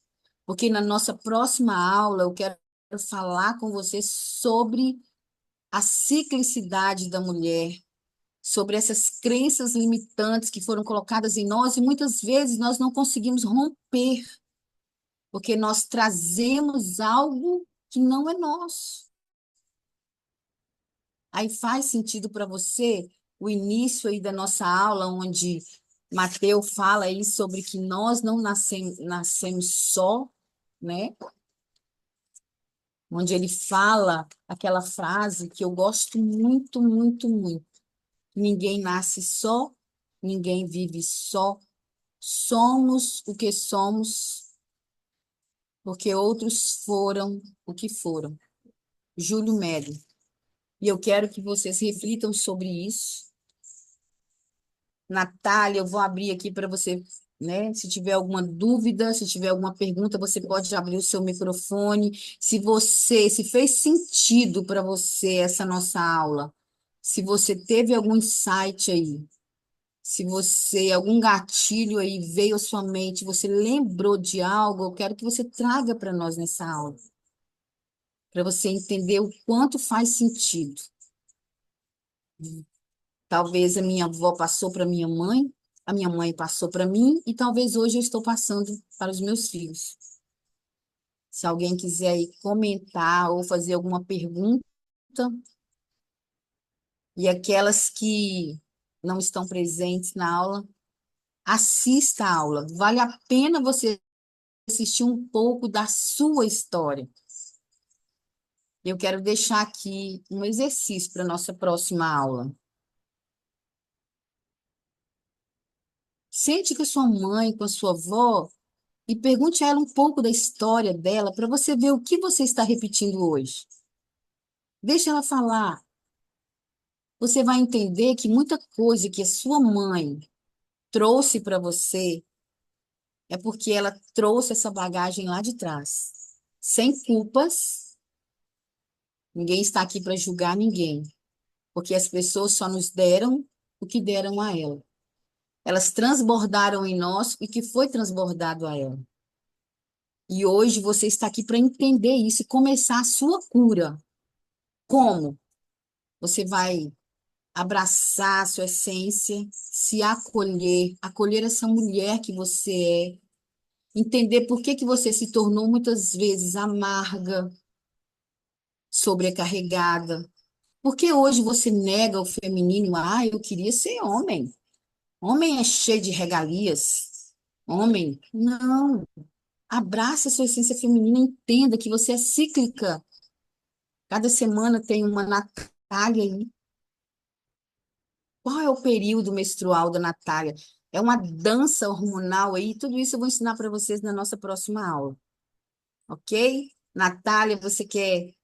porque na nossa próxima aula eu quero falar com vocês sobre a ciclicidade da mulher, sobre essas crenças limitantes que foram colocadas em nós e muitas vezes nós não conseguimos romper, porque nós trazemos algo que não é nosso. Aí faz sentido para você o início aí da nossa aula, onde Mateus fala aí sobre que nós não nascemos só, né? Onde ele fala aquela frase que eu gosto muito, muito, muito. Ninguém nasce só, ninguém vive só. Somos o que somos, porque outros foram o que foram. Júlio Melo. E eu quero que vocês reflitam sobre isso. Natália, eu vou abrir aqui para você, né? Se tiver alguma dúvida, se tiver alguma pergunta, você pode abrir o seu microfone. Se fez sentido para você essa nossa aula, se você teve algum insight aí, se você, algum gatilho aí veio à sua mente, você lembrou de algo, eu quero que você traga para nós nessa aula, para você entender o quanto faz sentido. Talvez a minha avó passou para minha mãe, a minha mãe passou para mim, e talvez hoje eu estou passando para os meus filhos. Se alguém quiser aí comentar ou fazer alguma pergunta, e aquelas que não estão presentes na aula, assista a aula. Vale a pena você assistir um pouco da sua história. Eu quero deixar aqui um exercício para a nossa próxima aula. Sente com a sua mãe, com a sua avó, e pergunte a ela um pouco da história dela para você ver o que você está repetindo hoje. Deixa ela falar. Você vai entender que muita coisa que a sua mãe trouxe para você é porque ela trouxe essa bagagem lá de trás. Sem culpas, ninguém está aqui para julgar ninguém, porque as pessoas só nos deram o que deram a ela. Elas transbordaram em nós o que foi transbordado a ela. E hoje você está aqui para entender isso e começar a sua cura. Como? Você vai abraçar a sua essência, se acolher, acolher essa mulher que você é, entender por que que você se tornou muitas vezes amarga, sobrecarregada. Por que hoje você nega o feminino? Ah, eu queria ser homem. Homem é cheio de regalias. Homem, não. Abraça a sua essência feminina, entenda que você é cíclica. Cada semana tem uma Natália aí. Qual é o período menstrual da Natália? É uma dança hormonal aí. Tudo isso eu vou ensinar para vocês na nossa próxima aula. Ok? Natália, você quer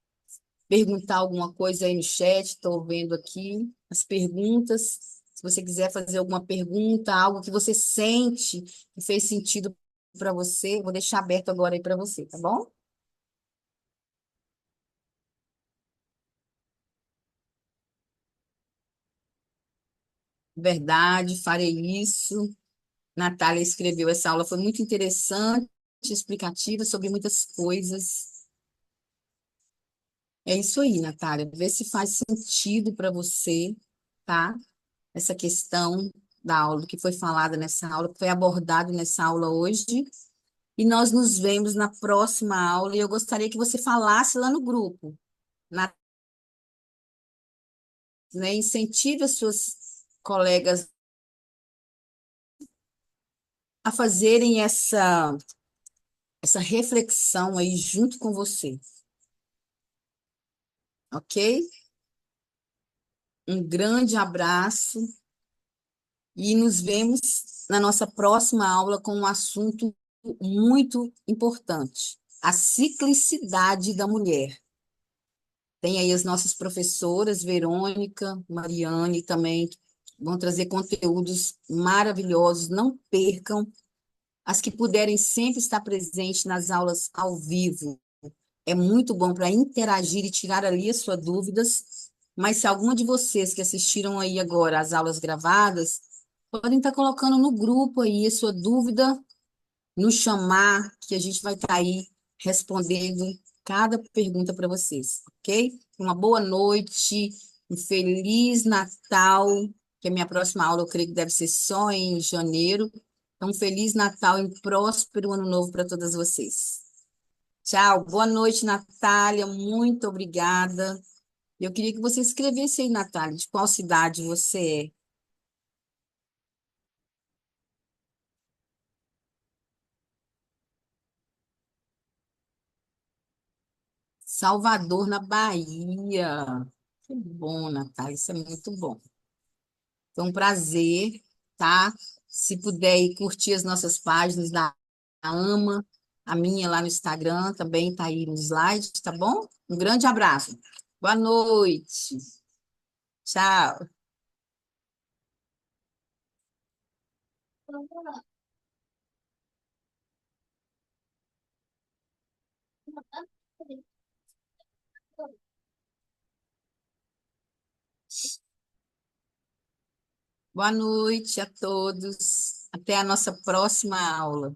perguntar alguma coisa aí no chat? Estou vendo aqui as perguntas. Se você quiser fazer alguma pergunta, algo que você sente que fez sentido para você, vou deixar aberto agora aí para você, tá bom? Verdade, farei isso. Natália escreveu essa aula, foi muito interessante, explicativa sobre muitas coisas. É isso aí, Natália. Vê se faz sentido para você, tá? Essa questão da aula, que foi falada nessa aula, que foi abordado nessa aula hoje. E nós nos vemos na próxima aula. E eu gostaria que você falasse lá no grupo, na, né? Incentive as suas colegas a fazerem essa reflexão aí junto com você, ok? Um grande abraço e nos vemos na nossa próxima aula com um assunto muito importante, a ciclicidade da mulher. Tem aí as nossas professoras, Verônica, Mariane também, Vão trazer conteúdos maravilhosos. Não percam. As que puderem sempre estar presentes nas aulas ao vivo. É muito bom para interagir e tirar ali as suas dúvidas. Mas se alguma de vocês que assistiram aí agora as aulas gravadas, podem estar colocando no grupo aí a sua dúvida, nos chamar, que a gente vai estar aí respondendo cada pergunta para vocês, ok? Uma boa noite, um feliz Natal, que a minha próxima aula eu creio que deve ser só em janeiro. Então, um feliz Natal e um próspero ano novo para todas vocês. Tchau, boa noite, Natália, muito obrigada. Eu queria que você escrevesse aí, Natália, de qual cidade você é. Salvador, na Bahia. Que bom, Natália, isso é muito bom. Foi um prazer, tá? Se puder ir curtir as nossas páginas da AMA, a minha lá no Instagram também tá aí no slide, tá bom? Um grande abraço. Boa noite. Tchau. Boa noite a todos. Até a nossa próxima aula.